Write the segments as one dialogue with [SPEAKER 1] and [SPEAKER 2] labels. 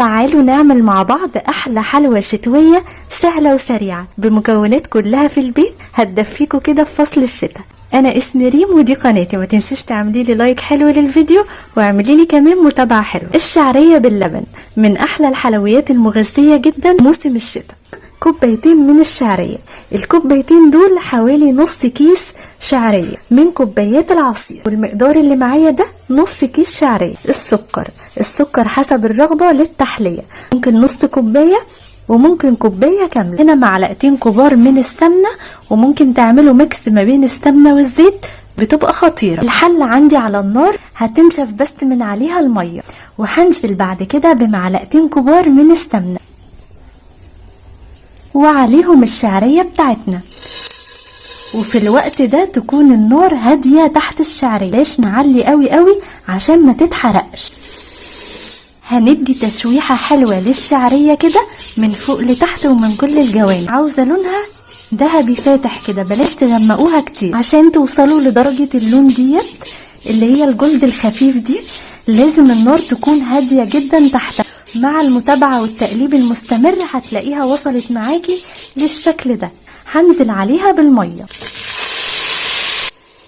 [SPEAKER 1] تعالوا نعمل مع بعض احلى حلوى شتوية سهلة وسريعة بمكونات كلها في البيت هتدفيكوا كده في فصل الشتاء. انا اسمي ريم ودي قناتي، ما تنسيش تعملي لي لايك حلو للفيديو واعملي لي كمان متابعة حلوة. الشعرية باللبن من احلى الحلويات المغذية جدا موسم الشتاء. كوبايتين من الشعرية، الكوبايتين دول حوالي نص كيس شعرية من كوبايات العصير، والمقدار اللي معايا ده نص كيس شعرية. السكر حسب الرغبة للتحلية، ممكن نص كوباية وممكن كوباية كاملة. هنا معلقتين كبار من السمنة، وممكن تعملوا ميكس ما بين السمنة والزيت بتبقى خطيرة. الحلة عندي على النار هتنشف بس من عليها المية، وهنزل بعد كده بمعلقتين كبار من السمنة وعليهم الشعرية بتاعتنا، وفي الوقت ده تكون النار هادية تحت الشعرية، ليش نعلي قوي قوي عشان ما تتحرقش. هندي تشويحة حلوة للشعرية كده من فوق لتحت ومن كل الجوانب. عاوزة لونها ذهبي فاتح كده، بلاش تغمقوها كتير عشان توصلوا لدرجة اللون ديت اللي هي الجلد الخفيف دي. لازم النار تكون هادية جدا تحتها. مع المتابعة والتقليب المستمر هتلاقيها وصلت معاكي للشكل ده. هنزل عليها بالمية،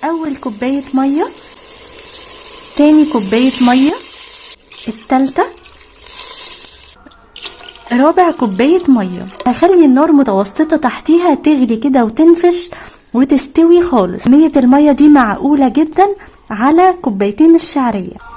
[SPEAKER 1] اول كوباية مية، تاني كوباية مية، التالتة، رابع كوباية مية. هخلي النار متوسطة تحتيها تغلي كده وتنفش وتستوي خالص. كمية المية دي معقولة جدا على كوبايتين الشعرية.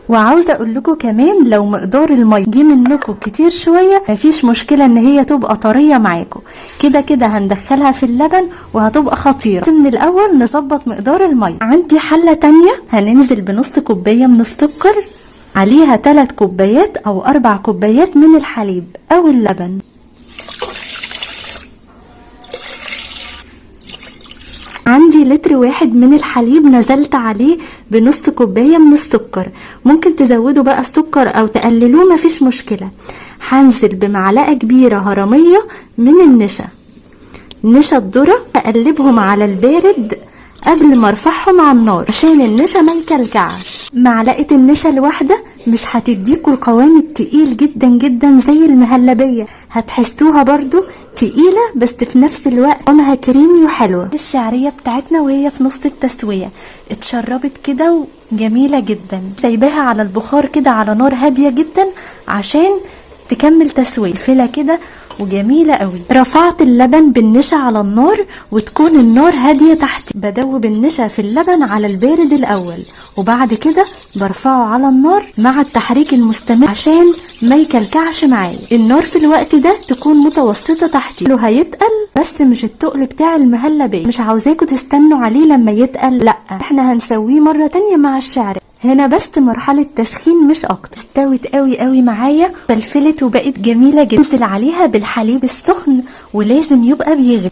[SPEAKER 1] وعاوزة اقول لكم كمان لو مقدار المية جه منكم كتير شوية مفيش مشكلة ان هي تبقى طرية معاكم، كده كده هندخلها في اللبن وهتبقى خطيرة. من الاول نظبط مقدار المية. عندي حلة تانية هننزل بنص كوباية من السكر، عليها 3 كوبايات او 4 كوبايات من الحليب او اللبن. عندي لتر واحد من الحليب نزلت عليه بنص كوباية من السكر، ممكن تزودوا بقى السكر او تقللوه مفيش مشكلة. هنزل بمعلقة كبيرة هرمية من نشا الذرة، اقلبهم على البارد قبل ما ارفعهم على النار عشان النشا ما يكلكعش. معلقة النشا الواحدة مش هتديكوا القوام التقيل جدا جدا زي المهلبية، هتحسوها برضو تقيلة بس في نفس الوقت قوامها كريمي وحلوة. الشعرية بتاعتنا وهي في نص التسوية اتشربت كده وجميلة جدا، سايباها على البخار كده على نار هادية جدا عشان تكمل تسوية. الفلة كده وجميلة قوي. رفعت اللبن بالنشا على النار وتكون النار هادية تحت. بدوب النشا في اللبن على البارد الاول، وبعد كده برفعه على النار مع التحريك المستمر عشان ما يكلكعش معايا. النار في الوقت ده تكون متوسطة تحتي. له هيتقل بس مش التقل بتاع المهلبية، مش عاوزاكوا تستنوا عليه لما يتقل، لا احنا هنسويه مرة تانية مع الشعرية. هنا بس مرحلة تسخين مش اكتر. استوت قوي قوي معايا، فلفلت وبقت جميلة جدا. انزل عليها بالحليب السخن ولازم يبقى بيغلي.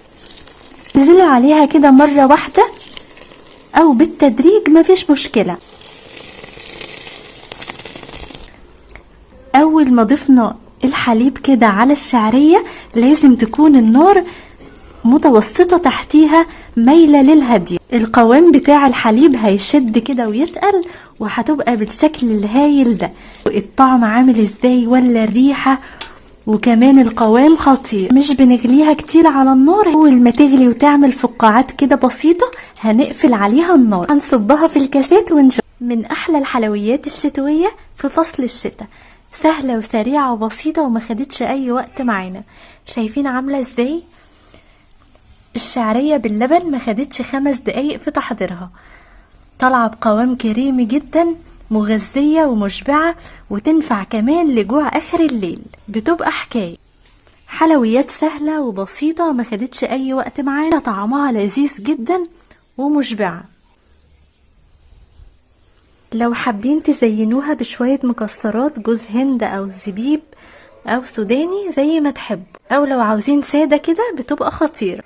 [SPEAKER 1] انزلوا عليها كده مرة واحدة او بالتدريج مفيش مشكلة. اول ما ضفنا الحليب كده على الشعرية لازم تكون النار متوسطة تحتيها مايلة للهادية. القوام بتاع الحليب هيشد كده ويتقل وهتبقى بالشكل الهايل ده. الطعم عامل ازاي ولا الريحة، وكمان القوام خطير. مش بنغليها كتير على النار، اول ما تغلي وتعمل فقاعات كده بسيطة هنقفل عليها النار، هنصبها في الكاسات ونشوف. من احلى الحلويات الشتوية في فصل الشتاء، سهلة وسريعة وبسيطة وما خدتش اي وقت معانا. شايفين عاملة ازاي؟ الشعرية باللبن ما خدتش 5 دقايق في تحضيرها، طالعة بقوام كريمي جدا، مغذية ومشبعة، وتنفع كمان لجوع اخر الليل. بتبقى حكاية. حلويات سهلة وبسيطة ما خدتش اي وقت معانا، طعمها لذيذ جدا ومشبعة. لو حابين تزينوها بشوية مكسرات، جوز هند او زبيب او سوداني زي ما تحبوا، او لو عاوزين سادة كده بتبقى خطيرة.